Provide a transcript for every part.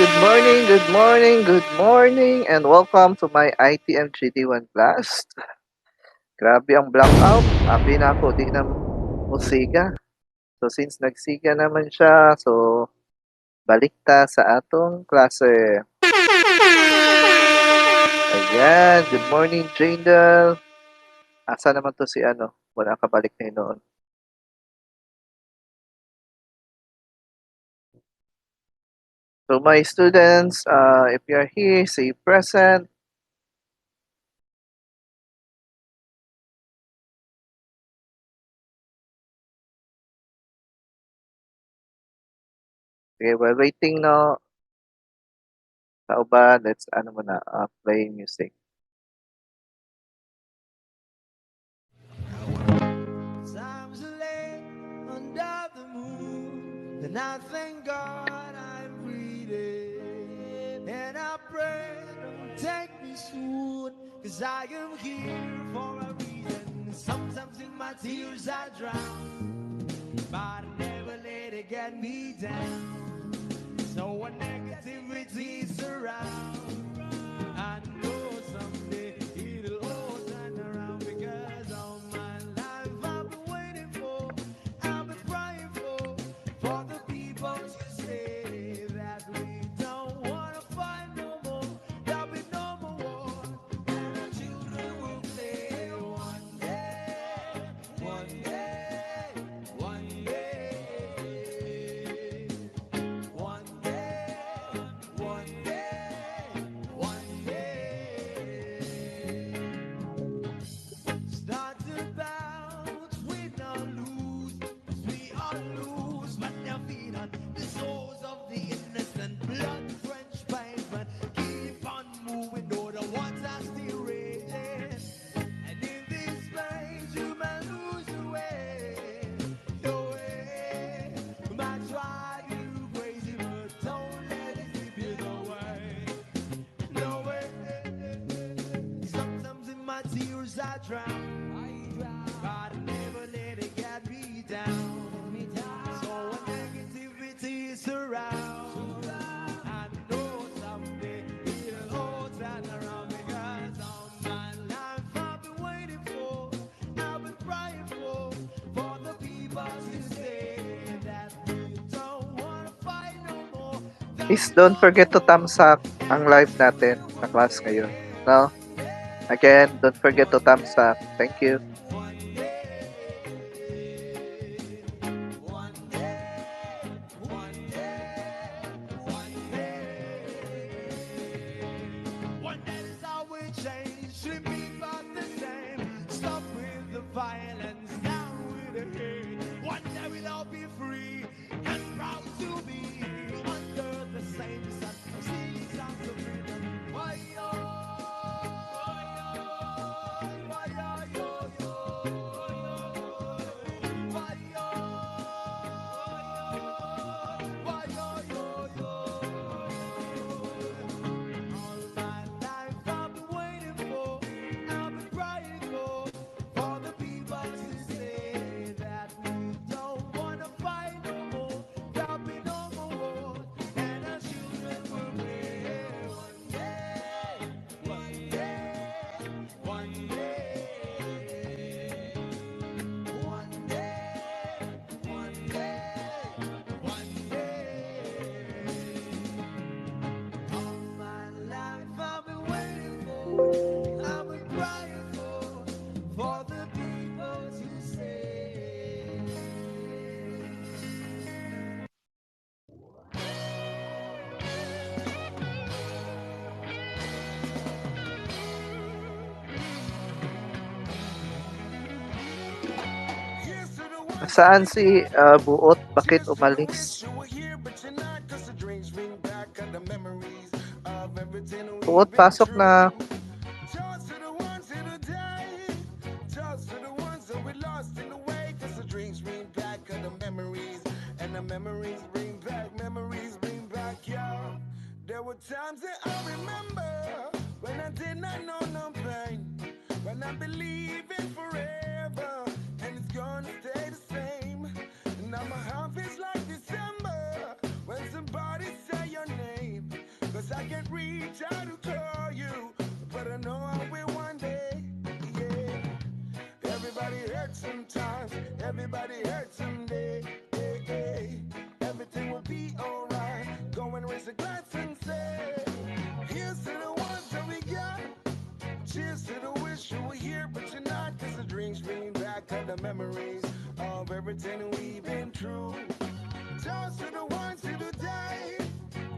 good morning, good morning, and welcome to my ITMGD 1 Blast. Grabe ang blackout. Happy na ako, di na musiga. So since nagsiga naman siya, so balik ta sa atong klase. Ayan, good morning, Jandel. Asa naman to si ano? Wala ka balik na noon. So my students, if you are here, say present. Okay, while waiting no, sa uban, let's ano muna, play music. Times late under the moon, and I thank God I'm breathing. And I pray don't take me soon, cause I am here for a reason. Sometimes in my tears I drown, but I never let it get me down. So when negativity surround, I know someday it'll all turn around because all my life I've been waiting for, I've been crying for the people to say that we don't wanna fight no more, there'll be no more war, and our children will play one day, one day, one day, one day, one day, one day. Start to bounce, we not lose, 'cause we all lose, but now feed on the souls of the innocent, blood French pavement, keep on moving, though the ones are still raging. And in this place you may lose your way, your way. Might try you crazy, but don't let it keep you away, no way. Sometimes in my tears I drown, but I never let it get me down. So when negativity surrounds, I know someday it'll all turn around because all my life I've been waiting for, I've been crying for the people to say that we don't wanna fight no more. Please don't forget to thumbs up ang live natin sa class ngayon. No? Again, don't forget to thumbs up. Thank you. One day is how we change, should be about the same. Stop with the violence, down with the hate. One day we'll all be free and proud to be under the same sun. Singing songs of freedom. Why yo? Why yo yo yo? Why yo? Why yo yo yo? All my life I've been waiting for, I've been crying for the people to say that we don't wanna fight no more, there'll be no more war, and our children will play one day, one day, one day, one day, one day, one day. All my life I've been waiting for, I've been crying for the people to say. Saan si Buot? Bakit umalis? Buot, pasok na. Toast to the ones that are dying. Toast to the ones that we lost in the way. 'Cause the dreams bring back the memories. And the memories bring back, yeah. There were times that I remember when I did not know no pain. When I believe in forever. And it's gonna stay the same. Now my heart feels like December when somebody say your name. Cheers to the wish you were here, but you're not. Cause the drinks bring back all the memories of everything we've been through. Toast to the ones who today.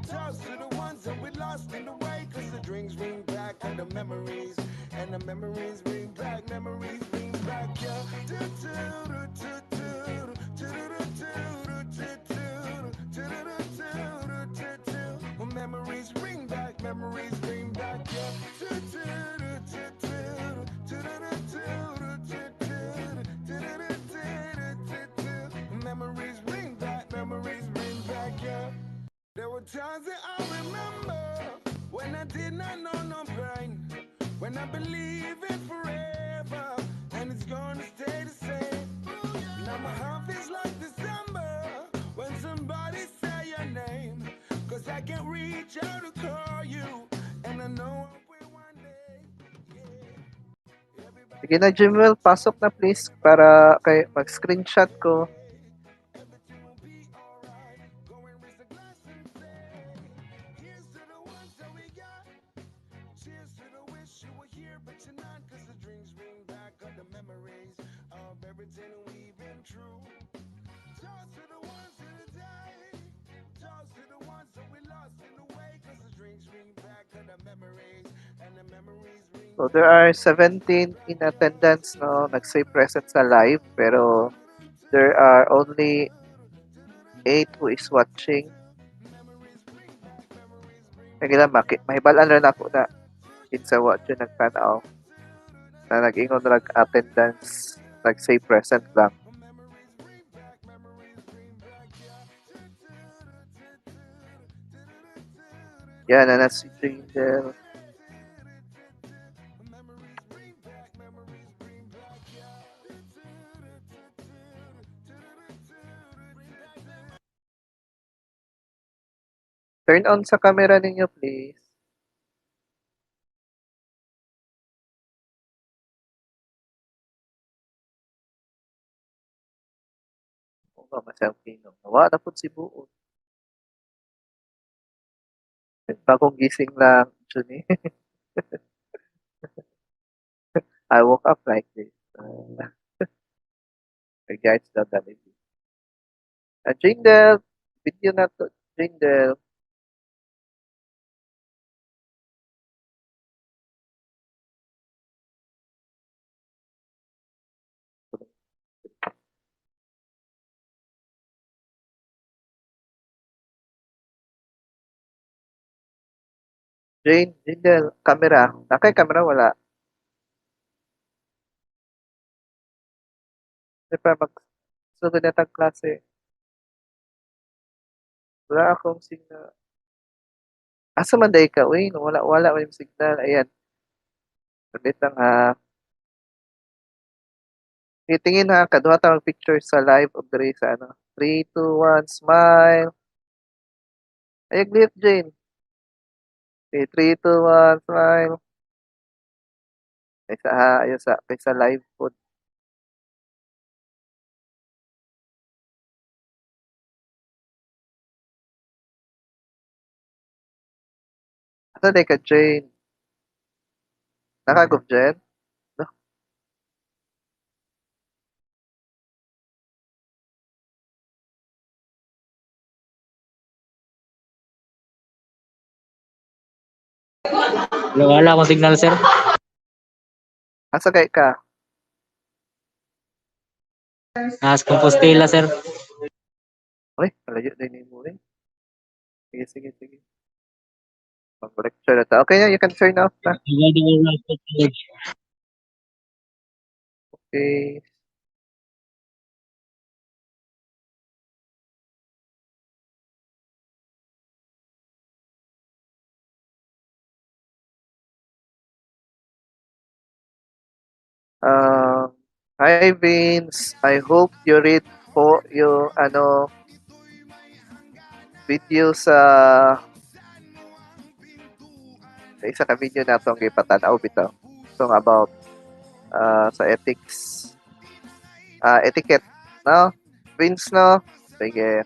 Toast to the ones that we lost in the way. Cause the drinks bring back all the memories. And the memories bring back, yeah. Memories bring back, yeah. There were times that I remember when I did not know no pain, when I believe in forever and it's gonna stay the same. Now my heart feels like December when somebody say your name, cause I can't reach out to call you and I know I will one day. Yeah. Sige na, Jimwell, pasok na please para kay mag-screenshot ko. Cheers to the wish you were here, but you're not. Cause the drinks bring back all the memories of everything we've been through. Toast to the ones in the day. Toast to the ones that we lost in the way. Cause the drinks bring back all the memories. And the memories bring So there back. are 17 in attendance, no, nag-say present sa live, pero there are only 8 who is watching. Kaya lang, mahibalan rin ako na kinsa wa dyan nagtanaw na nag-ingon attendance, nag-say present lang. Yan, na si Jindel. Turn on sa camera ninyo, please. Kung ba ma-selfie no. Nawa na po si Buon. Bagong gising lang, Juni. I woke up like this. Guys, daw dali. Jindel, video na to. Jindel. Jindel, camera. Nakay camera, wala. Di pa magsugod na tag klase. Wala akong signal. Asa man day ka? Uy, wala may signal. Ayan. Ulit lang ha. Tingin ha, kaduha tayong picture sa live of the race. Ano? 3, 2, 1, smile. Ay, gliit, Jane. Okay, 3, 2, 1, smile. Kaysa ha, ayun sa, kaysa live po. Asa day ka, Jane? Nakagov, Jen? No? Wala akong signal, sir. Asa kay ka? Sa Compostela, sir. Uy, malayo din yung mo eh. Sige, sige, sige. Mag-lecture na ta. Okay na, you can turn off na. Okay. Hi Vince, I hope you read po yung video sa isa ka video na itong ipatanaw bitaw. So about sa ethics, etiquette, no? Vince, no? Sige.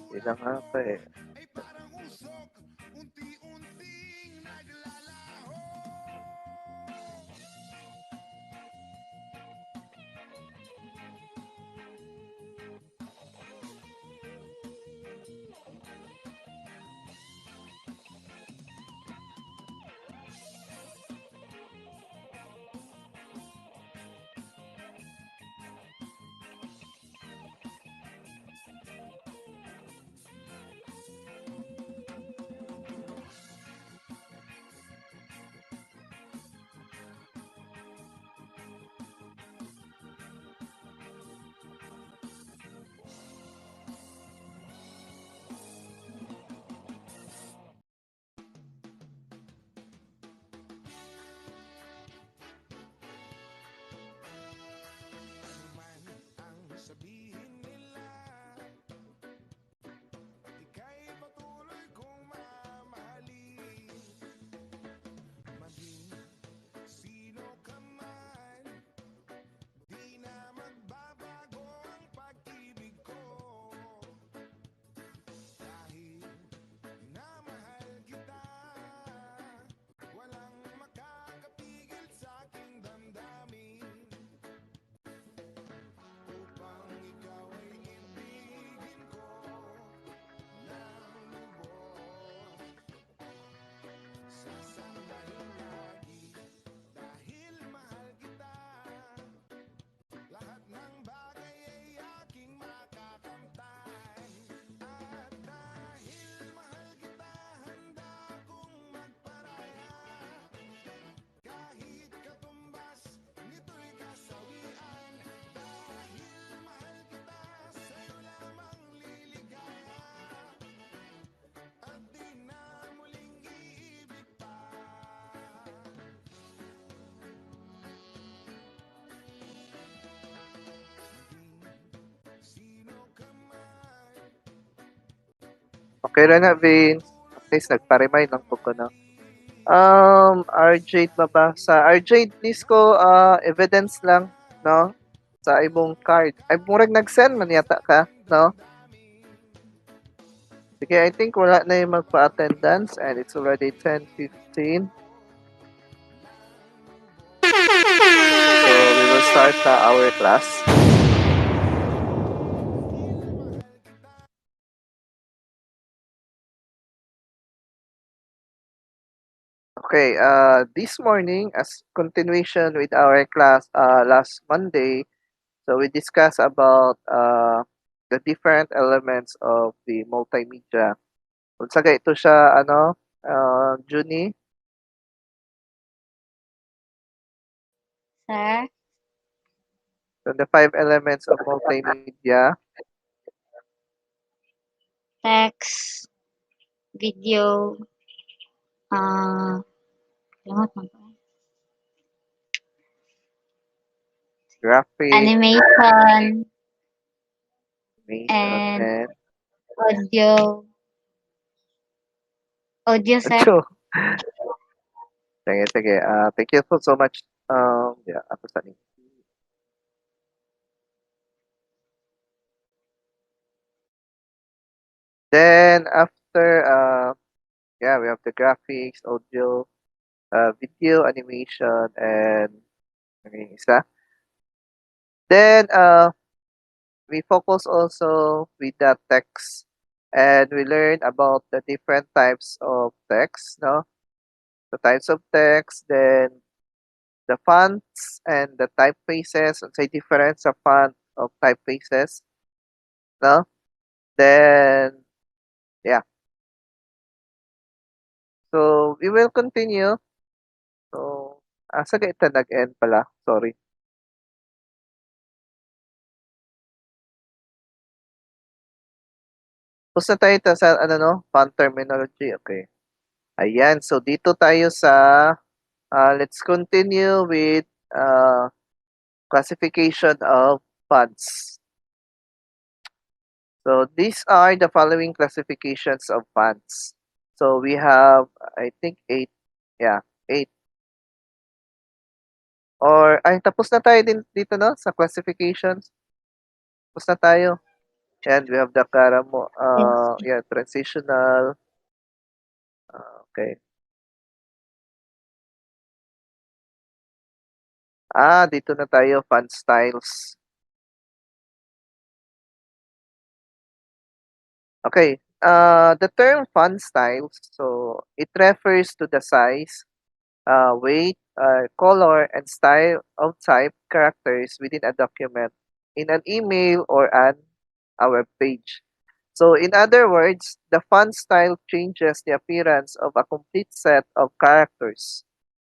Hindi na nga ako eh. ay parang usok, unti-unting naglalaho. Man ang sabihin nila, ika'y patuloy kong mamahalin. Maging sino ka man, di na magbabago ang pag-ibig ko. Dahil minamahal kita, walang makakapigil sa aking damdamin. Upang ikaw ay ibigin ko ng lubos, sasambahin lagi dahil mahal kita. Lahat ng bagay ay aking makakamtan. At dahil mahal kita, handa kong magparaya. Kahit katumbas, nito'y kasawian. Dahil mahal kita, sa'yo lamang liligaya. At di na muling iibig pa. Maging sino ka man, Okay ra na, Vince. At least nagpa-remind lang po ko na. RJ babasa. RJ, please ko evidence lang, no? Sa imong card. Ay, murag nag-send man yata ka, no? Sige, I think wala na yung magpa-attendance and it's already 10:15. So, we will start na our class. Okay, this morning, as continuation with our class last Monday, so we discussed about the different elements of the multimedia. Unsa ito siya, ano, Juni? Sir, So the five elements of multimedia. text, video, limot mo ba? Graphic, Animation, animation, and and audio. Audio, sir. audio. Sige, sige. Thank you so much. Yeah, ako sa ni. Then after, yeah, we have the graphics, audio, video, animation, and ano yung isa? Then we focus also with the text, and we learn about the different types of text, no? The types of text, then the fonts and the typefaces, unsay difference sa font of typefaces, no? Then, yeah. So, we will continue. So, asa ita nag-end pala? Sorry. Tapos na tayo sa, ano no? Font terminology. Okay. Ayan. So, dito tayo sa, let's continue with classification of fonts. So, these are the following classifications of fonts. So, we have, I think, 8. Yeah, 8. Or, ay, tapos na tayo din dito, no? Sa classifications. Tapos na tayo. And we have the Karamo, Yes. yeah, transitional. Okay. Dito na tayo, font styles. Okay. The term font styles, so it refers to the size, weight, color, and style of type characters within a document, in an email or a web page. So, in other words, the font style changes the appearance of a complete set of characters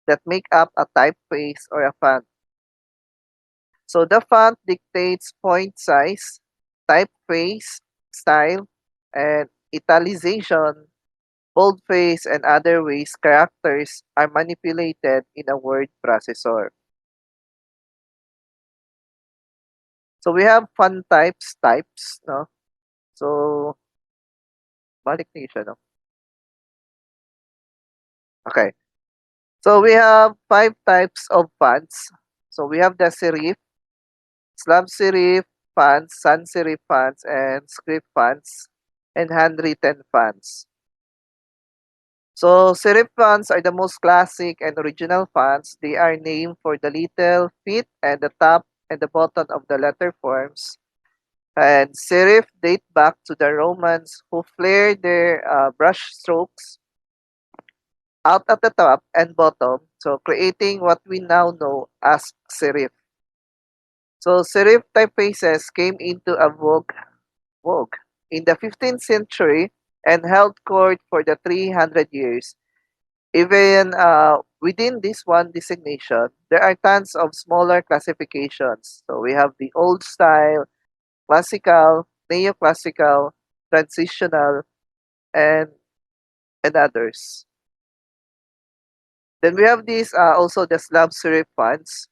that make up a typeface or a font. So, the font dictates font size, typeface, style, and italicization, boldface, and other ways characters are manipulated in a word processor. So, we have font types, no? So, balik niyo siya, no? Okay. So we have five types of fonts. So we have the serif, slab serif fonts, sans serif fonts, and script fonts, and handwritten fonts. So serif fonts are the most classic and original fonts. They are named for the little feet and the top and the bottom of the letter forms. And serif date back to the Romans who flared their brush strokes out at the top and bottom, so creating what we now know as serif. So serif typefaces came into a vogue in the 15th century and held court for the 300 years. Even within this one designation, there are tons of smaller classifications. So we have the old style, classical, neoclassical, transitional, and others. Then we have these also the slab serif fonts.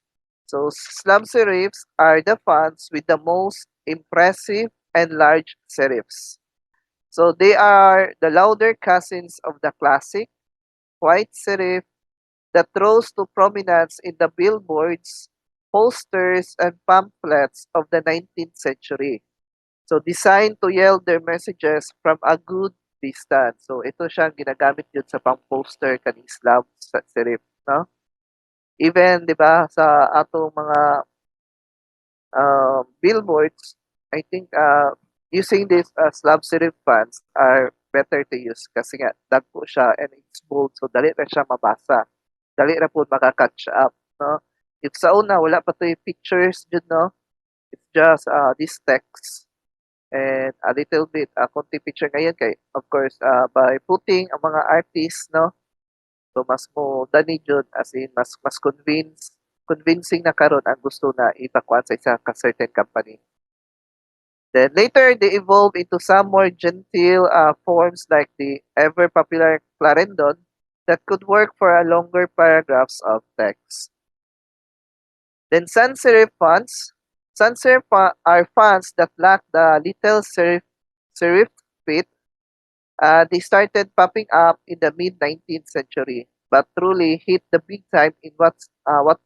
So slab serifs are the fonts with the most impressive and large serifs. So they are the louder cousins of the classic white serif that rose to prominence in the billboards, posters, and pamphlets of the 19th century. So designed to yell their messages from a good distance. So ito siyang ginagamit yun sa pang-poster kaning slab serif, no? Even 'di ba sa atong mga billboards, I think using this slab serif fonts are better to use kasi nga dagko siya and it's bold so dali ra siya mabasa. Dali ra pud maka-catch up, no? If sa una wala pa toy pictures jud, no? It's just this text and a little bit konting picture ngayon kay of course by putting ang mga artists, no? So mas mo dani jud as in mas convincing na karon ang gusto na ipakuan sa isa ka certain company. Then later they evolved into some more genteel forms like the ever popular clarendon that could work for a longer paragraphs of text. Then sans serif fonts. Sans serif are fonts that lack the little serif bit. They started popping up in the mid 19th century, but truly hit the big time in what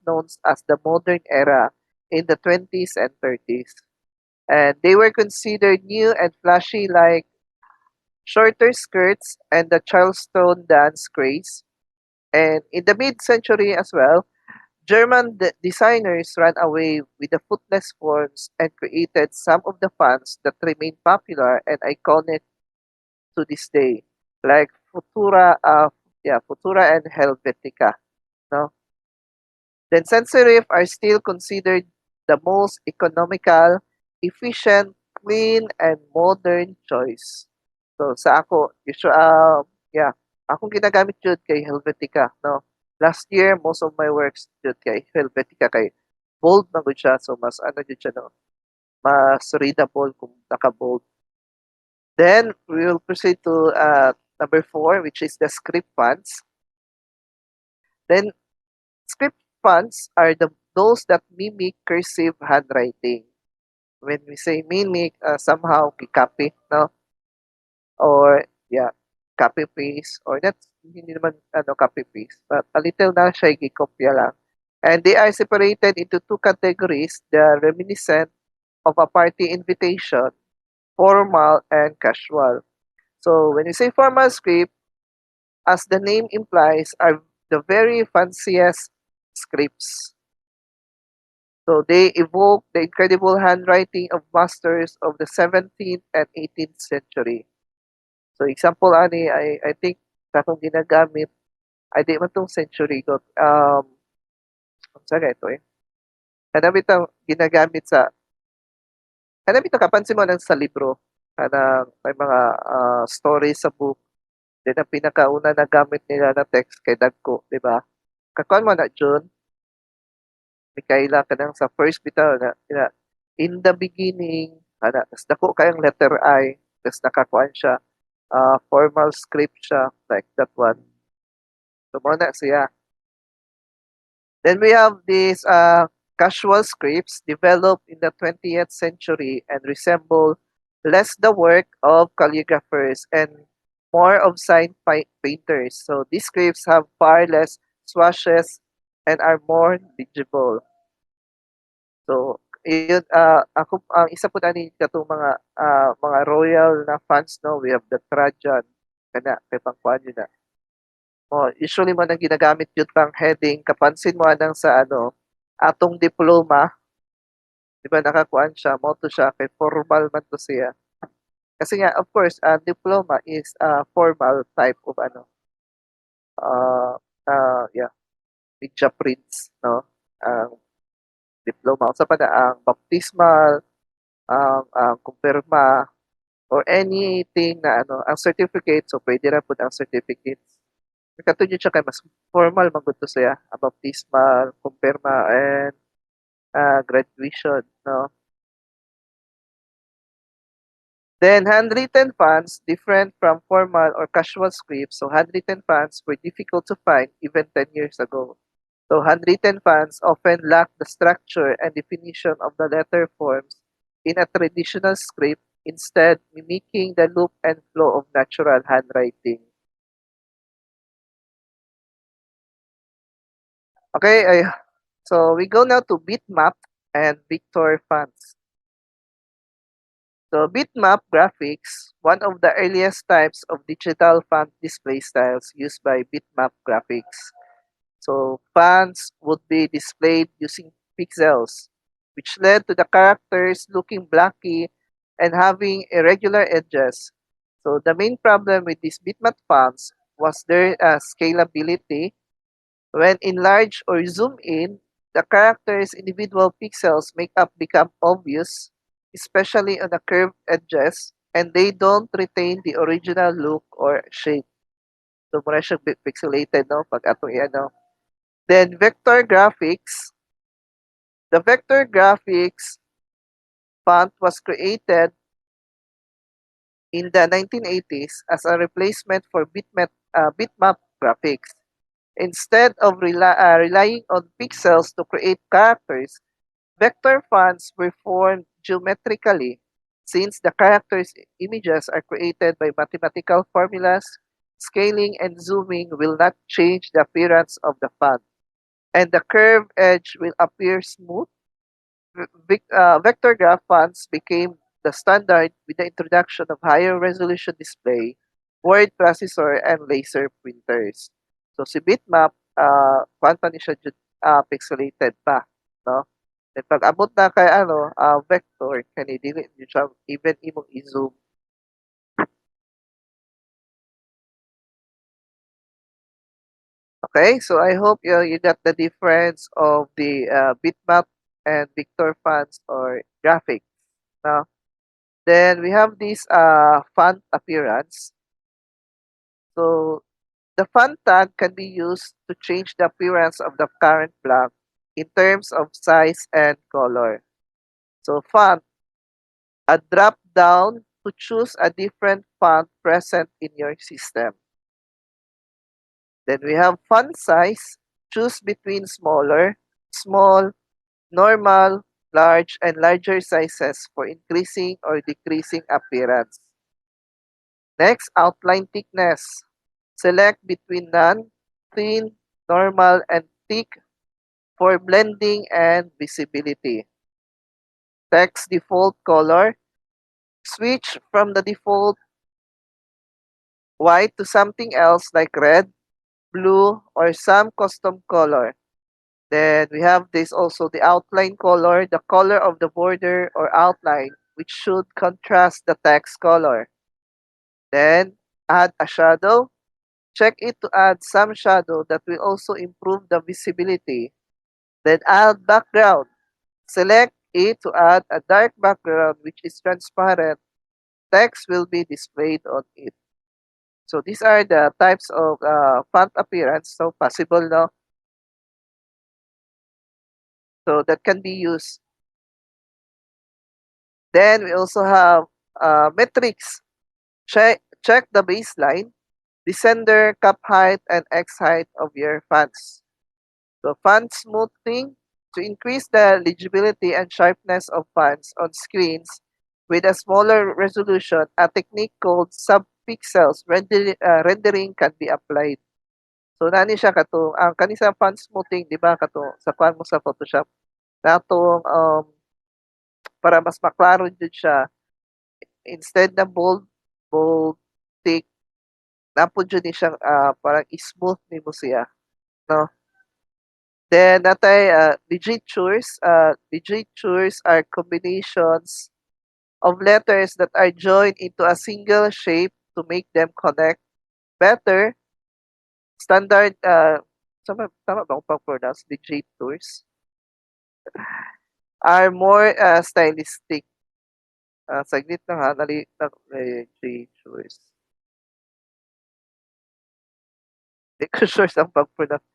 known as the modern era in the 20s and 30s. And they were considered new and flashy like shorter skirts and the Charleston dance craze. And in the mid-century as well, German designers ran away with the footless forms and created some of the fonts that remain popular and iconic to this day, like Futura and Helvetica. No, then sans serif are still considered the most economical, efficient, clean, and modern choice. So sa ako, usually, akong ginagamit jud kay Helvetica, no. Last year, most of my works jud kay Helvetica kay bold na gud siya, so mas ano jud siya, no, mas readable kung naka-bold. Then we will proceed to number 4, which is the script fonts. Then script fonts are those that mimic cursive handwriting. When we say mimic, somehow copy, no? Or copy paste or that's hindi naman copy paste, but a little na siya gikopya lang. And they are separated into two categories, the reminiscent of a party invitation formal, and casual. So when you say formal script, as the name implies, are the very fanciest scripts. So they evoke the incredible handwriting of masters of the 17th and 18th century. So example ani I think sa akong ginagamit ay di man tong century ko unsa kay ito eh. Kanang bitang ginagamit sa kanang bitang kapansin mo lang sa libro kanang may mga stories sa book. Then ang pinakauna na gamit nila na text kay dagko, di ba? Kakuan mo na John, Mikaela kanang sa first bitaw na in the beginning ana tas dako kayang letter I tas nakakuan siya formal script siya like that one. So mo na siya. Then we have these casual scripts developed in the 20th century and resemble less the work of calligraphers and more of painters. So these scripts have far less swashes and are more legible. So yun, ako ang isa po ani katong mga royal na fans no, we have the Trajan kana kay pangkuan yun na. Oh, usually mo nang ginagamit yun pang heading. Kapansin mo nang sa atong diploma, di ba nakakuan siya, mo to siya, kay formal man to siya. Kasi nga, of course, diploma is a formal type of uh, yeah, media prints, no? Ang diploma. Sa pa na, ang baptismal, ang kumpirma, or anything na ang certificate, so pwede na po ang certificates. Katulad siya kay mas formal magud to siya, baptismal, kumpirma, and graduation, no? Then handwritten fonts, different from formal or casual scripts. So handwritten fonts were difficult to find even 10 years ago. So handwritten fonts often lack the structure and definition of the letter forms in a traditional script, instead mimicking the look and flow of natural handwriting. Okay, so we go now to Bitmap and Vector fonts. So bitmap graphics, one of the earliest types of digital font display styles used by bitmap graphics. So fonts would be displayed using pixels, which led to the characters looking blocky and having irregular edges. So the main problem with these bitmap fonts was their scalability. When enlarged or zoom in, the character's individual pixels make up become obvious, especially on the curved edges, and they don't retain the original look or shape. So mura siya pixelated no pag ato ano. Then vector graphics, the vector graphics font was created in the 1980s as a replacement for bitmap graphics. Instead of relying on pixels to create characters, vector fonts were formed geometrically since the characters' images are created by mathematical formulas. Scaling and zooming will not change the appearance of the font, and the curved edge will appear smooth. Vector graph fonts became the standard with the introduction of higher resolution display, word processor, and laser printers. So si bitmap, kuan pa ni siya pixelated pa, no? Then pag abot na kay vector kani dili ni siya even imong i-zoom. Okay, so I hope you got the difference of the bitmap and vector fonts or graphics. Now, then we have this font appearance. So the font tag can be used to change the appearance of the current block in terms of size and color. So font, a drop down to choose a different font present in your system. Then we have font size, choose between small, normal, large, and larger sizes for increasing or decreasing appearance. Next, outline thickness. Select between none, thin, normal, and thick for blending and visibility. Text default color. switch from the default white to something else like red, blue, or some custom color. Then we have this also the outline color, the color of the border or outline, which should contrast the text color. Then add a shadow. Check it to add some shadow that will also improve the visibility. Then add background. Select it to add a dark background which is transparent. Text will be displayed on it. So these are the types of font appearance. So possible, no? So that can be used. Then we also have metrics. Check the baseline, descender, cap height, and X height of your fonts. So font smoothing to increase the legibility and sharpness of fonts on screens with a smaller resolution, a technique called subpixels rendering can be applied. So nani siya kato ang kani sa font smoothing, di ba kato sa kuan mo sa Photoshop natong para mas maklaro jud siya instead na bold thick napod jud ni siyang parang smooth nimo siya, no? Then natay ligatures. Ligatures are combinations of letters that are joined into a single shape to make them connect better. Standard tama ba akong pag-pronounce? Ligatures are more stylistic. Saglit lang ha, ligatures. Ligatures ang pag-pronounce.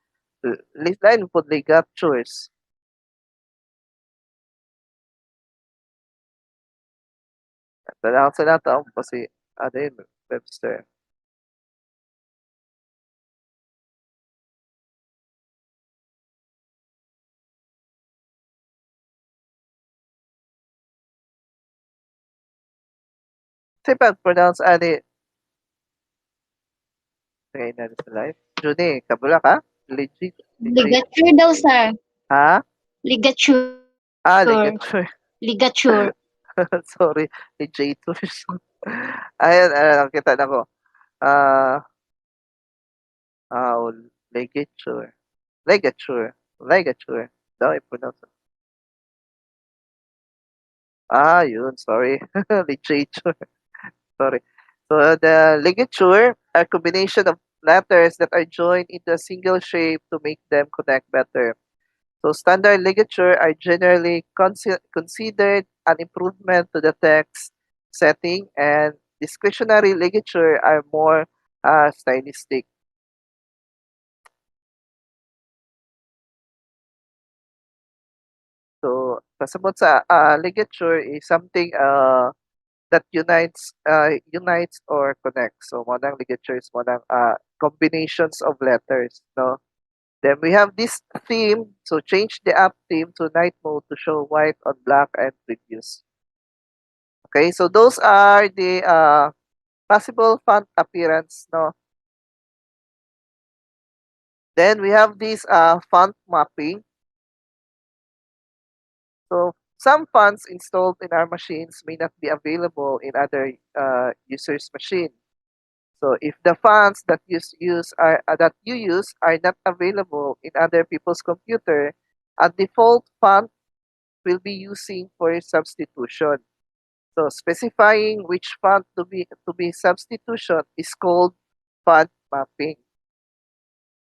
Lain po ligatures. Salamat sa lahat ang po si ano yun, Webster. Kasi pag-pronounce ani ngayon na sa live. Juni, kabula ka? Legit. Ligature daw, sir. Ha? Ligature. Ligature. Ligature. Sorry, ligatures. Ayan, nakita na ko. Ah, oh, ligature. Ligature. Ligature. Daw i-pronounce. Yun, sorry. Ligature. Sorry. So the ligature, a combination of letters that are joined into a single shape to make them connect better. So standard ligature are generally considered an improvement to the text setting, and discretionary ligature are more stylistic. So pasabot sa ligature is something that unites or connects. So modern ligature is modern combinations of letters, no? Then we have this theme. So change the app theme to night mode to show white on black and previews. Okay, so those are the possible font appearance, no? Then we have this font mapping. So some fonts installed in our machines may not be available in other users' machine. So if the fonts that you use are not available in other people's computer, a default font will be using for substitution. So specifying which font to be substitution is called font mapping.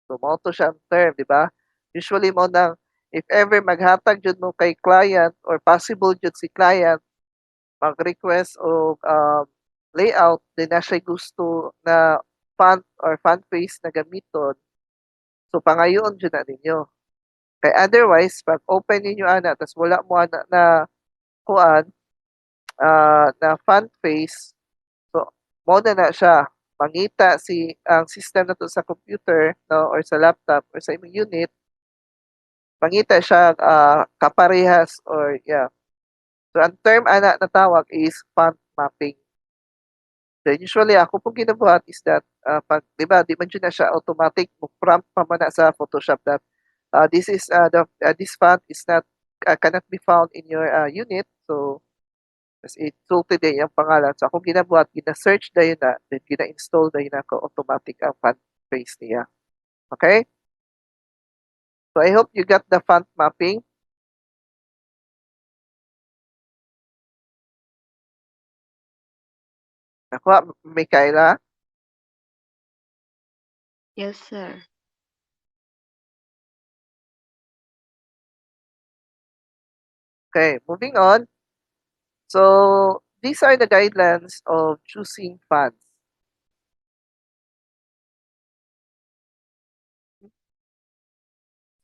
So mao to siya ang term, di ba? Usually mo nang if ever maghatag jud mo kay client or possible jud si client mag-request og layout din na siya gusto na font or font face na gamiton. So pangayoon jud na ninyo. Kay otherwise pag open ninyo ana tas wala mo ana na kuan na font face, so mo na siya mangita ang system nato sa computer, no, or sa laptop or sa imong unit, mangita siya kaparehas or yeah. So ang term ana na tawag is font mapping. Then usually ako pong ginabuhat is that pag 'di ba di man dyan na siya automatic mo prompt pa man na sa Photoshop that this font is not cannot be found in your unit. So Tas insulted din iyang pangalan. So akong ginabuhat, gina-search dayon na, then gina-install dayon nako automatic ang font face niya. Okay? So I hope you got the font mapping. Nakuha, Mikaela? Yes, sir. Okay, moving on. So these are the guidelines of choosing fonts.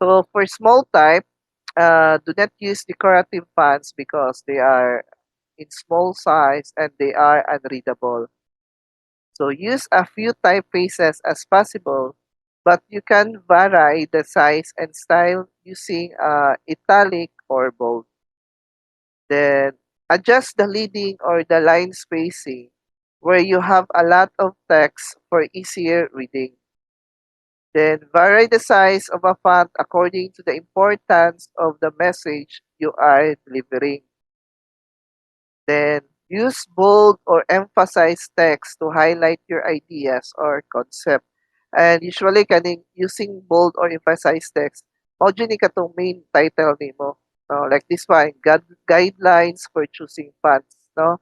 So for small type, do not use decorative fonts because they are in small size and they are unreadable. So use a few typefaces as possible, but you can vary the size and style using italic or bold. Then adjust the leading or the line spacing where you have a lot of text for easier reading. Then vary the size of a font according to the importance of the message you are delivering. Then use bold or emphasize text to highlight your ideas or concept. And usually kaning using bold or emphasize text, mao jud ni katong main title nimo. No, like this one, guidelines for choosing fonts, no?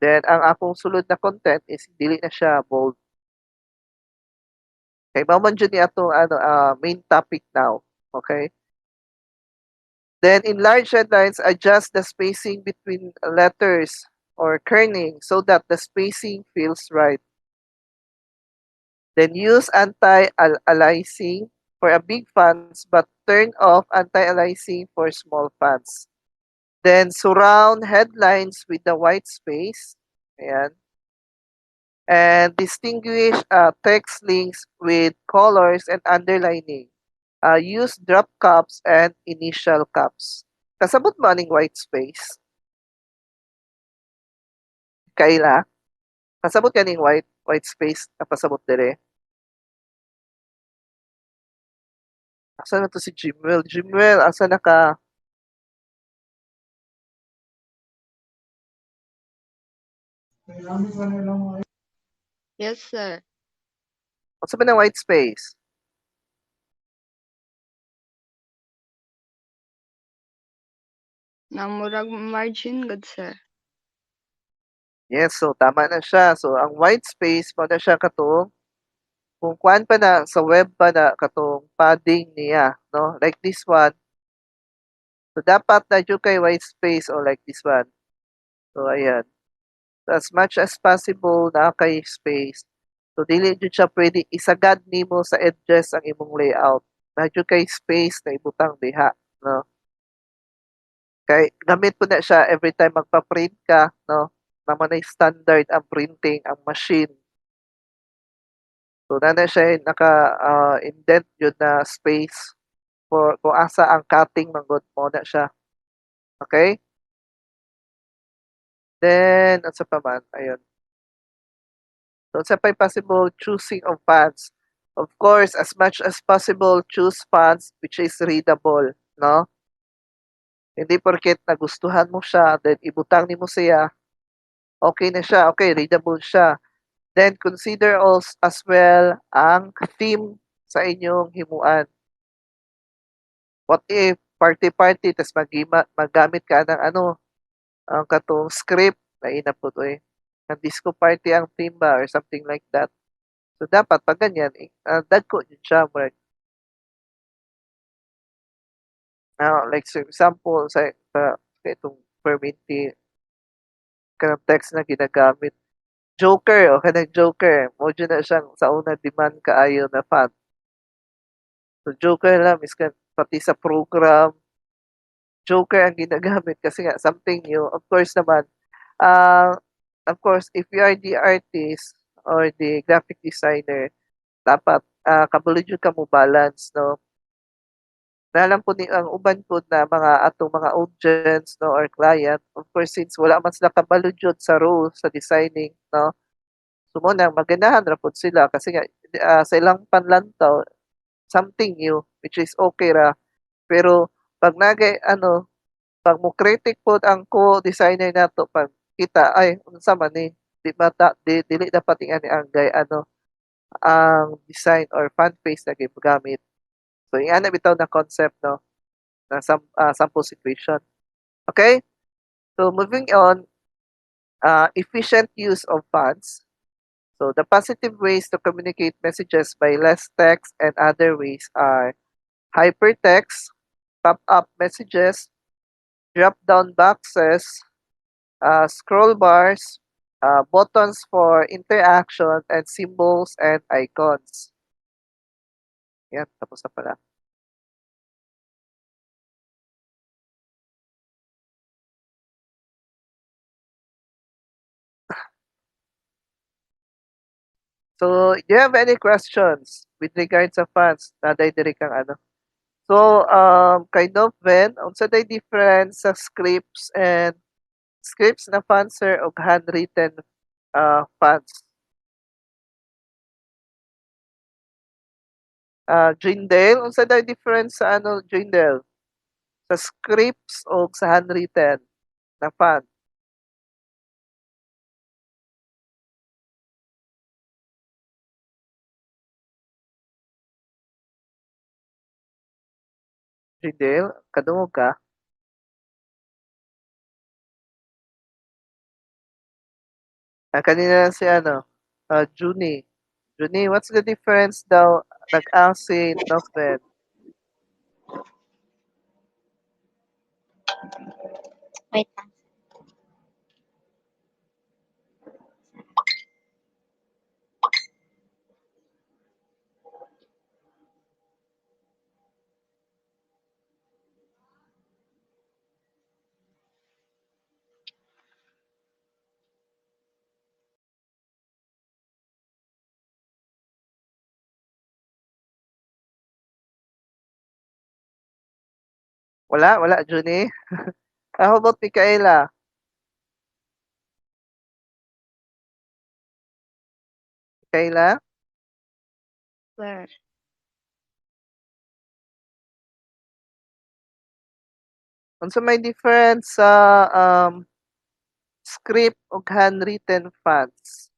Then ang akong sulod na content is dili na siya bold. Kay mao man jud ni atong main topic now. Okay? Then in large headlines, adjust the spacing between letters or kerning so that the spacing feels right. Then use anti-aliasing for a big fonts but turn off anti-aliasing for small fonts. Then surround headlines with the white space. Ayan. And distinguish text links with colors and underlining. Use drop caps and initial caps. Kasabot mo aning white space? Kaila? Kasabot kaning white space na pasabot dire? Asa na to si Jimwell? Jimwell, asa na ka? Yes, sir. Asa ba ng white space? Namurag margin, good, sir. Yes, so tama na siya. So ang white space mo na siya katong kung kuan pa na sa web pa na katong padding niya, no? Like this one. So dapat na jud kay white space or like this one. So ayan. So, as much as possible na kay space. So dili jud siya pwede isagad nimo sa edges ang imong layout. Na jud kay space na ibutang diha, no? Kay gamit po na siya every time magpa-print ka, no? Naman ay standard ang printing, ang machine. So na siya indent yun na space for kung asa ang cutting manggod mo na siya. Okay? Then, at sa pa man, ayun. So, sa pa possible choosing of fonts. Of course, as much as possible, choose fonts which is readable, no? Hindi porket nagustuhan mo siya, then ibutang nimo siya, okay na siya, okay, readable siya. Then consider also as well ang theme sa inyong himuan. What if party-party tas maggamit ka ng ang katong script na inapod ang disco party ang theme ba or something like that. So dapat pag ganyan, dagko yun siya like for example sa itong perminti kanang text na ginagamit. Joker o kanang Joker, mo na siyang sa una demand kaayo na font. So Joker lang miskan pati sa program, Joker ang ginagamit kasi nga something new. Of course naman, uh, of course, if you are the artist or the graphic designer, dapat kabalo jud ka mo balance, no? Naalam po ni ang uban po na mga atong mga audience, no, or client, of course, since wala man sila kabalo jud sa role sa designing, no? Sumunang maganahan ra pud sila kasi nga sa ilang panlantaw, something new, which is okay ra. Pero 'pag nagay Pag mo critic pod ang co-designer nato pag kita ay unsa man ni dili dapat ingani ang ano ang design or font face na gigamit. So ingana bitaw na concept no na sample situation. Okay? So moving on, efficient use of fonts. So the positive ways to communicate messages by less text and other ways are hypertext, pop-up messages, drop-down boxes, scroll bars, buttons for interaction, and symbols and icons. Yan, tapos na pala. So, do you have any questions with regards sa fonts? Naday diri kang ano. So, kind of when, unsa day difference sa scripts na fonts sir o handwritten fonts? Jindel, unsa day difference sa ano Jindel? Sa scripts o sa handwritten na font? Jindel, kadungog ka? Kanina si ano, Junie. Junie, what's the difference daw? Nag-ask si Noven. Wait lang. Wala, Junie. How about Micaela? Micaela? Sir. Unsa may difference sa script ug handwritten fonts?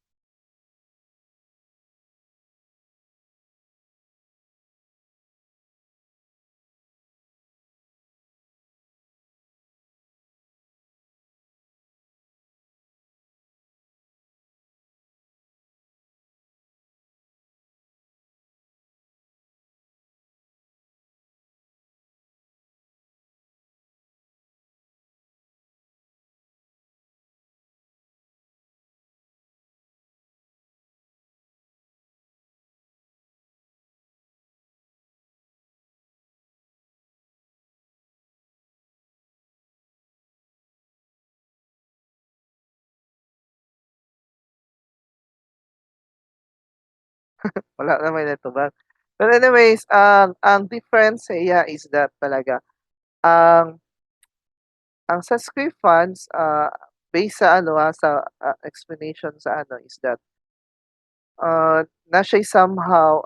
Wala naman natubag. But anyways, ang difference sa iya is that talaga, ang ang sa script fonts, based sa ano, sa explanation sa ano is that, na siya'y somehow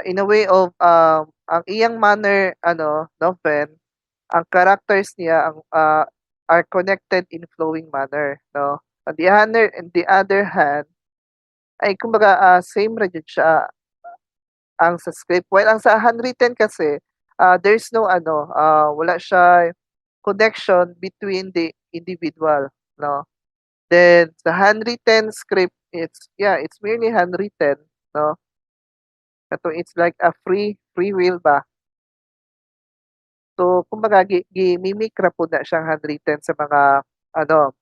in a way of, ang iyang manner ano, Noven, ang characters niya are connected in flowing manner, 'no. On the other hand, ay kumbaga, same ra jud siya ang sa script. While ang sa handwritten kasi, there's no ano, wala siya connection between the individual, 'no. Then sa handwritten script, it's merely handwritten, 'no. It's like a free will ba. So kumbaga gi-mimic ra pud na siyang handwritten sa mga ano,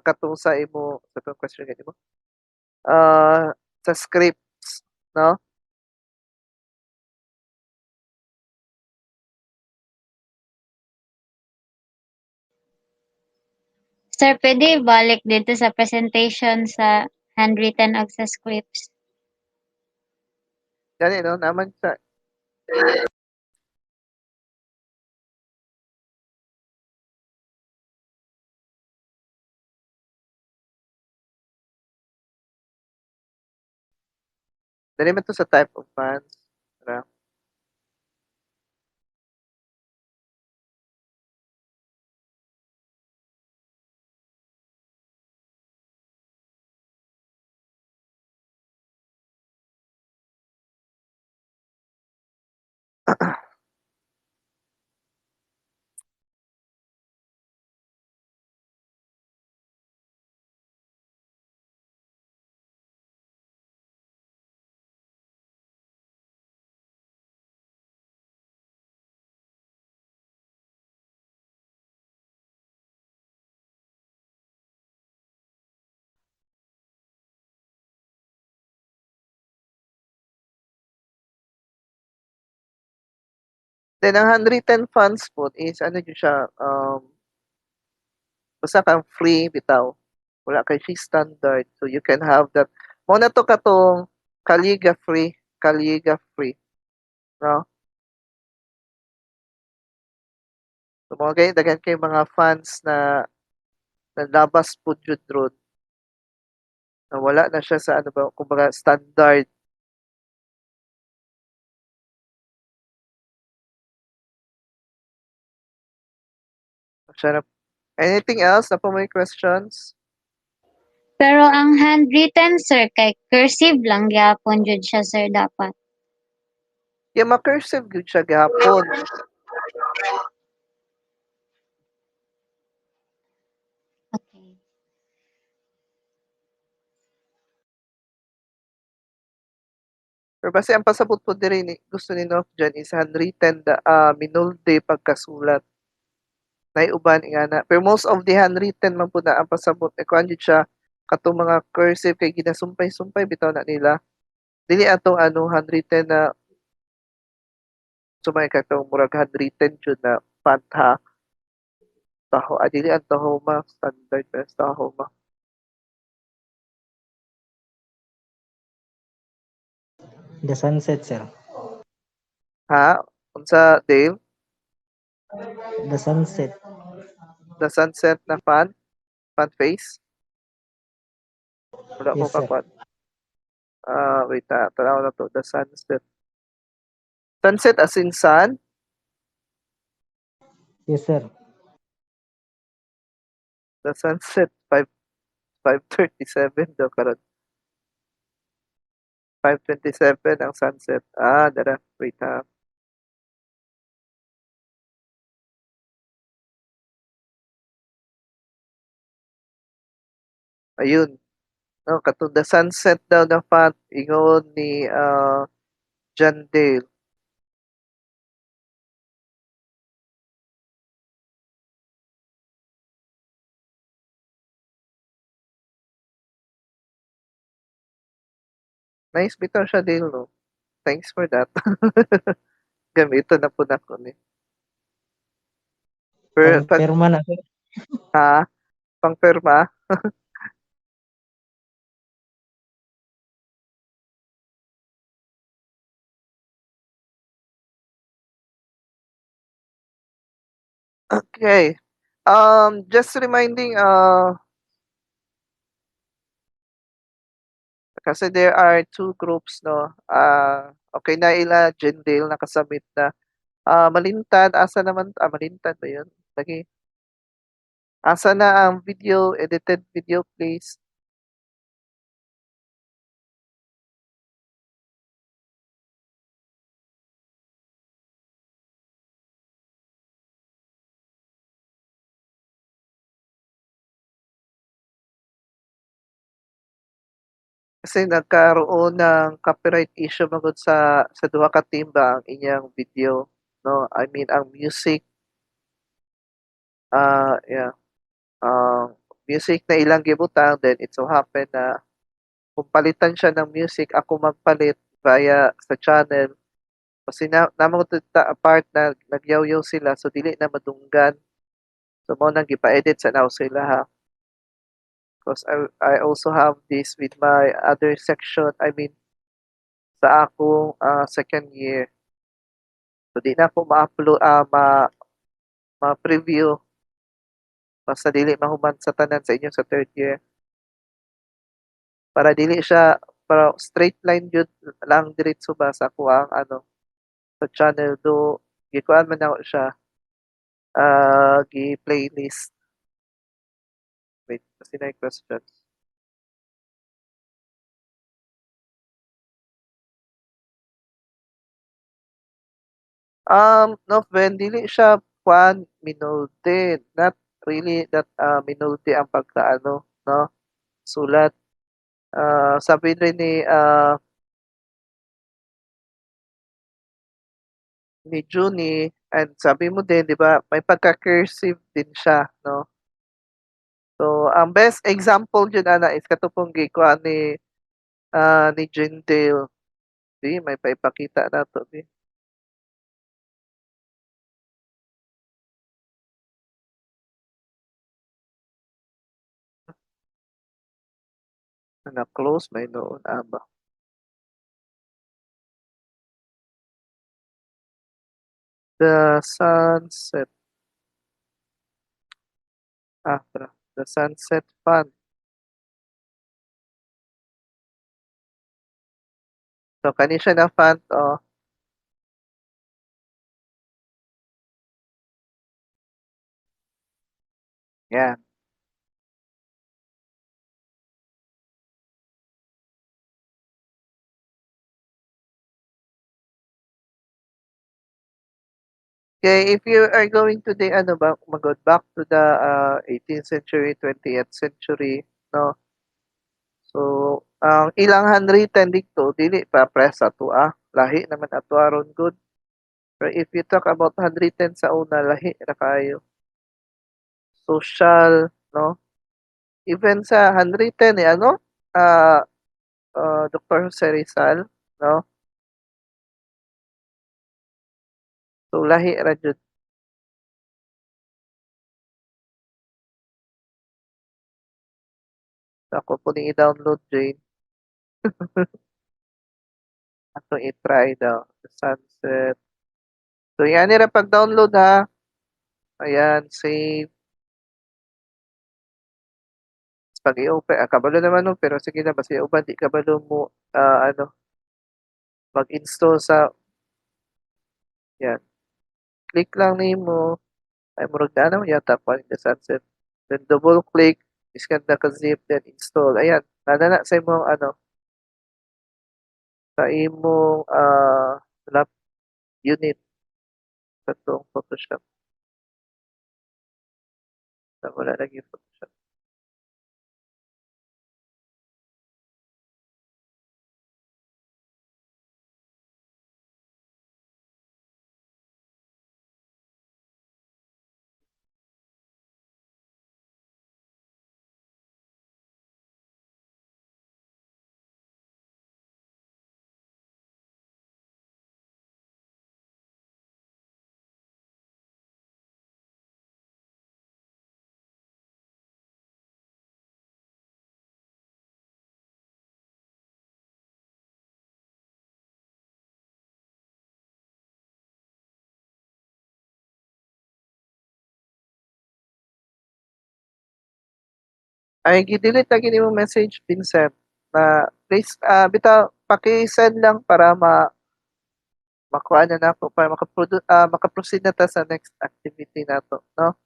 katong sa imo sa tong question gani mo? Sa scripts, 'no? Sir, pwede balik dito sa presentation sa handwritten ag sa scripts. Gani 'no, naman sa Dali man to sa type of funds. Tara. Then ang handwritten funds po is ano jud siya, basta kang free bitaw. Wala kay siya standard. So you can have that. Mo na to katong calligraphy, no? So mga kay daghan kay mga fans na nalabas po jud ron na wala na siya sa ano ba kumbaga standard. Siya na, anything else na po may questions? Pero ang handwritten, sir, kay cursive lang gyapon jud siya, sir, dapat. Yeah, ma-cursive gyud siya gihapon. Okay. Pero base ang pasabot po diri ni gusto ni Nof dyan is handwritten minulde pagkasulat. Uban ingana. Pero most of the handwritten man po na ang pasabot kuan jud siya katong mga cursive kay ginasumpay-sumpay bitaw na nila. Dili atong ano handwritten na sumay katong murag handwritten jud na font ha. Taho dili ang Tahoma standard na Tahoma. The sunset, sir. Ha? Unsa Dave? The sunset. The sunset na font face? Wala ko Yes, sir. kakuan. Wait tanaw na to. The sunset. Sunset as in sun? Yes, sir. The sunset 5:37 daw karon. 5:27 ang sunset. Dara. Wait ha. Ayun. No, katong the sunset daw na font ingon ni John Dale. Nice bitaw siya Dale, no? Thanks for that. Gamiton na po na ko ni. Pero pag Perma na, sir. ha, pang perma, okay. Just reminding, kasi there are two groups, no? Okay na ila, Jendale, nakasubmit na. Malintad, asa naman, malintad ba yun? Lagi. Asa na ang video, edited video, please? Kasi nagkaroon ng copyright issue magod sa duha ka team ba ang inyang video, no? I mean, ang music, yeah. Music na ilang gibutang, then it so happen na kung palitan siya ng music, ako magpalit via sa channel. Kasi namang part na nagyaw-yaw sila, so dili na madunggan. So mo nang gipa-edit sa now sila ha. Because I also have this with my other section, I mean, sa akong second year. So di na ako ma-upload, ma-preview. Basta dili mahuman sa tanan sa inyo sa third year. Para dili siya para straight line jud lang diretso ba sa kuha ano, sa channel do gikuan man ako siya, gi-playlist. Wait, kasi na questions. No, dili siya kuan minulti, not really that, minulti ang pagkaano 'no, sulat. Sabi rin ni Junie and sabi mo din 'di ba, may pagka-cursive din siya 'no. So, ang best example jud ana is katong gikuha ni Jindale. Di may paipakita nato di. Na-close may noon ba. The sunset tara. The sunset fund. So, kani siya na font yan. Okay, if you are going to the ano ba, mag back to the 18th century, 20th century, no? So, ang ilang handwritten dito, dili pa press ato lahi naman ato aron good. Pero if you talk about handwritten sa una, lahi na kayo. Social, no? Even sa handwritten ano, ah Dr. Jose Rizal, no? So, lahi ra jud. Ako po ni i-download Jane. Ato i-try daw. The sunset. So, yan nila pag-download ha. Ayan, save. Pag i-open, kabalo naman no, pero sige na, basta i-open, di kabalo mo, ano, mag-install sa, yan. Click lang nimo ay murag na naman yata pa in the sunset. Then double click, iskan na ka-zip, then install. Ayan, nana sa imong, ano, sa imong, lap unit sa itong Photoshop. Wala lagi Photoshop. Ay gi-delete lagi nimo message Vincent na please bitaw paki-send lang para makuha na nako para maka-proceed na ta sa next activity nato, no?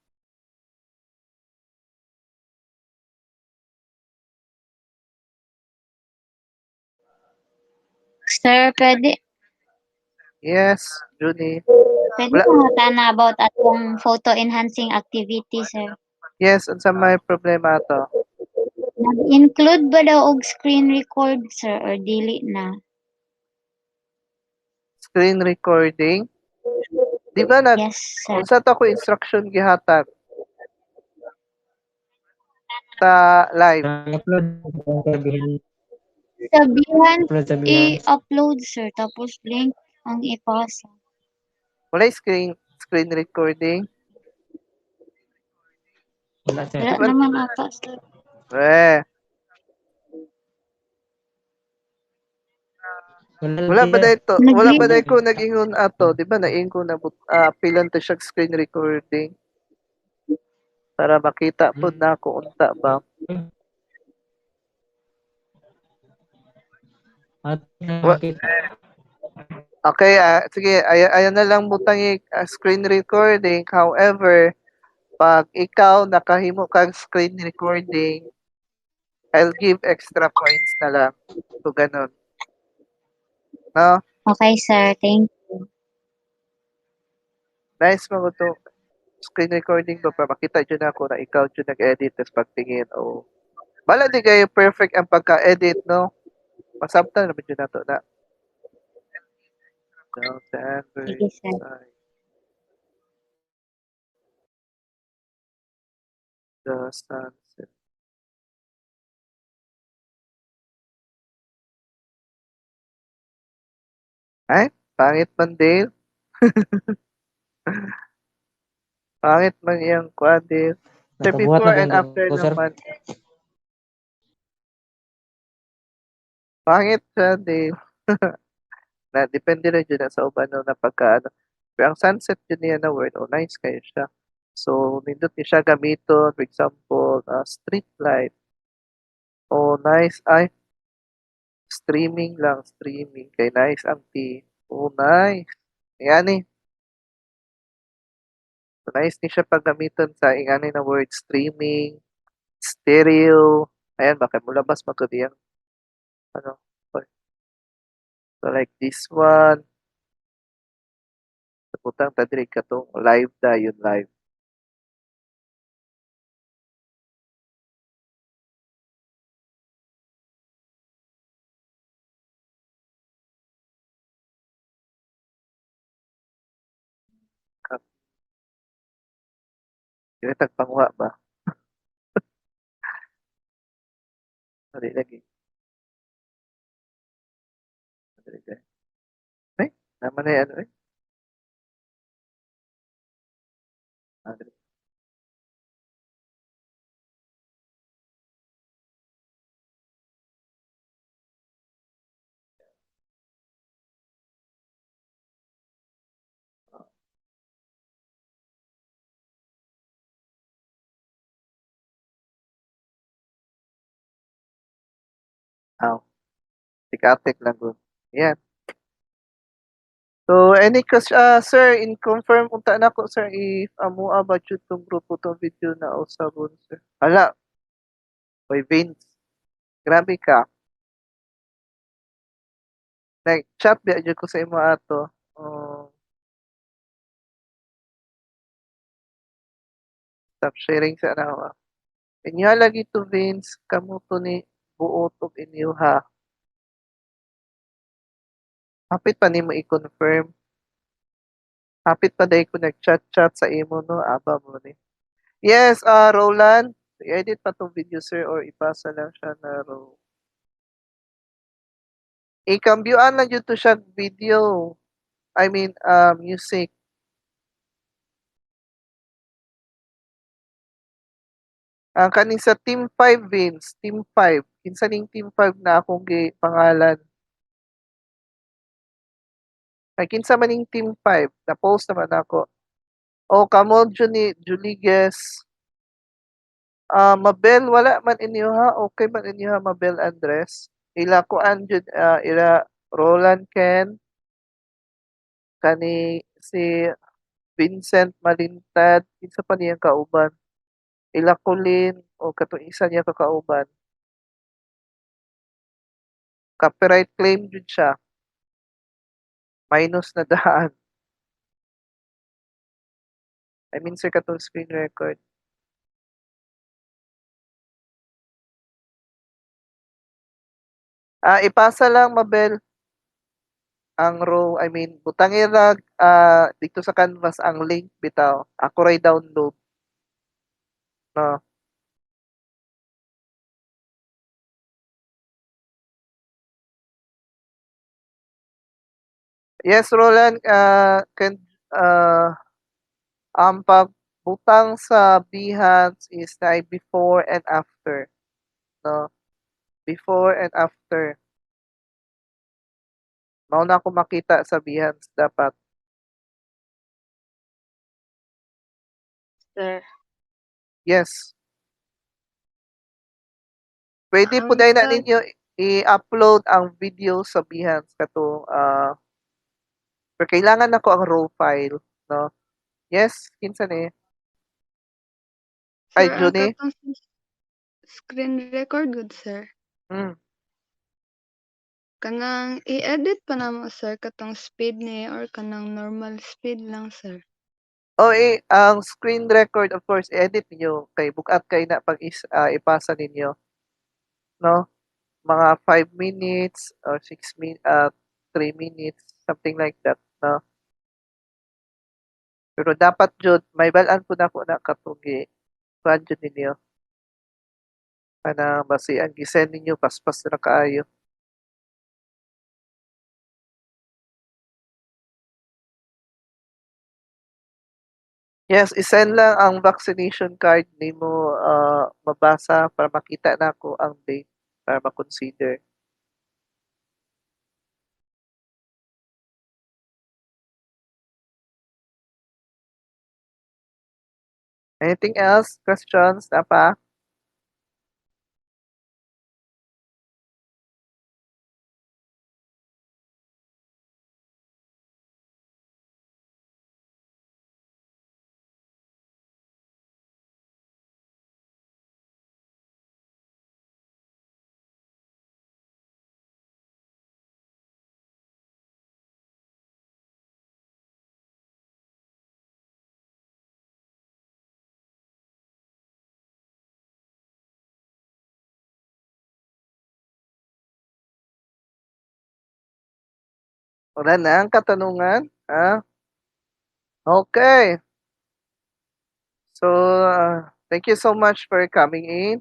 Sir, Yes, Junie. pwede Wala, pangutana about atong photo enhancing activity, sir. yes, unsa may problema ato? Nag-include ba daw og screen record, sir, or dili na? Screen recording. Di ba Yes, sir. unsa to ko instruction gihatag sa live? Upload sabihin. Sabihan Upload sabihan. i-upload, sir, tapos link ang ipasa. Wala screen recording. Wala sir. Wala Di ba? naman ata, sir. Eh, Wala wala ba lagi. dahil to? Wala ba Nag-link. dahil ko nag-ingon ato? Di ba naingon ko na pilan to siya screen recording para makita pud na ako unta ba? At Wa- nakita. Okay, sige, ayan na lang butang screen recording. However, pag ikaw nakahimo kag screen recording, I'll give extra points na lang. So, ganun. No? Okay, sir. Thank you. Nice mo to. Screen recording ba para makita dyan ako na ikaw dyan nag-edit tapos pagtingin o bala di kayo perfect ang pagka-edit, no? Masabtan naman dyan na to na. No, Sige, Sandwich, sir. the sunset. Ay, pangit man Dale. Pangit man yung Dale. Sir, Nakabuhat before na and bang after ko, sir? naman. Pangit siya, Dale. Na, depende rin dyan sa uban no, na pagka, ano. Pero ang sunset yun niya na word, oh, nice kayo siya. So, nindot niya siya gamiton, for example, street light. Oh, nice. Ay, streaming lang, streaming. Kay nice ang T. Oh, nice. Yan eh. So, nice ni siya paggamiton sa ingani na word streaming, stereo. Ayan, baka mulabas magkabiyang ano. So, like this one. Putang tadiri ka tong live da, yun live. Kaya tagpangwa ba? Dali lagi. Dali lagi. Ay, naman na ano eh. Dali. Aw, tikatik lang ko. Yan. So, any question, sir, in confirm unta na ko, sir, if amo about yun tong grupo tong video na usabon, sir. Hala, by Vince. Grabe ka. Like, chat ba dyan ko sa imo ato. Stop sharing sa anawa. Inyo lagi to Vince, kamo to ni buot og inyo ha. Hapit pa nimo i-confirm. Hapit pa dahil ko nag-chat-chat sa imo, no? Aba mo ni. Yes, Roland. I-edit pa tong video, sir, or ipasa lang siya na raw. I-cambyuan lang yun to siya video. I mean, music. Ang kaning sa Team 5, Vince. Team 5. Kinsa ning Team 5 na akong pangalan. Ay, kinsa man ning Team 5. Na-post naman ako. O, kamo, Julie Guess. Mabel, wala man inyo ha. Okay man inyo ha, Mabel Andres. Ila ko anjud, ila Roland Ken. Kani si Vincent Malintad. Kinsa pa niyang kauban. Ila Colin o katong isa niya kakauban. Copyright claim jud siya. Minus na daan. I mean, sir, katong screen record. Ipasa lang, Mabel, ang row. I mean, butangin lang dito sa canvas ang link bitaw. Ako ray download. No. Yes, Roland, ang pagbutang sa Behance is na before and after. No? Before and after. Mauna ako makita sa Behance dapat. Sir. Yes. Pwede po Ang dahil na tag ninyo i-upload ang video sa Behance katong pero kailangan nako ang raw file, no? Yes, kinsa ni? Ay, Sir, ang Juni? katong screen record good, sir. Hmm. Kanang i-edit pa namo, sir, katong speed ni or kanang normal speed lang, sir. O ang screen record of course edit niyo kay bukat kay na pag ipasa ninyo, no? Mga 5 minutes or 3 minutes, something like that, no? Pero dapat jud may balaan po nako na katong kuan jud ninyo. Kanang basi ang gi-send ninyo paspas ra kaayo. Yes, i-send lang ang vaccination card nimo mabasa para makita nako ang date para ma-consider. Anything else? Questions na pa? Wala na ang katanungan? Okay. So, thank you so much for coming in.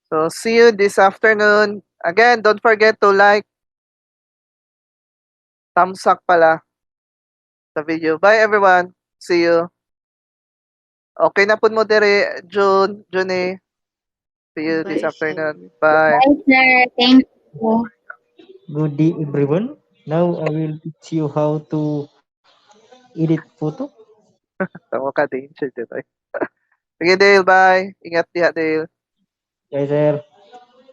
So, see you this afternoon. Again, don't forget to like, thumbs up pala sa video. Bye everyone. See you. Okay na po mo dire, June. See you this Bye, sir. afternoon. Bye. Bye, sir. Thank you. Good day, everyone. Now I will teach you how to edit photo. Tama ka, danger dito. Sige, Dale. Bye. Ingat diha, Dale. Yes, sir.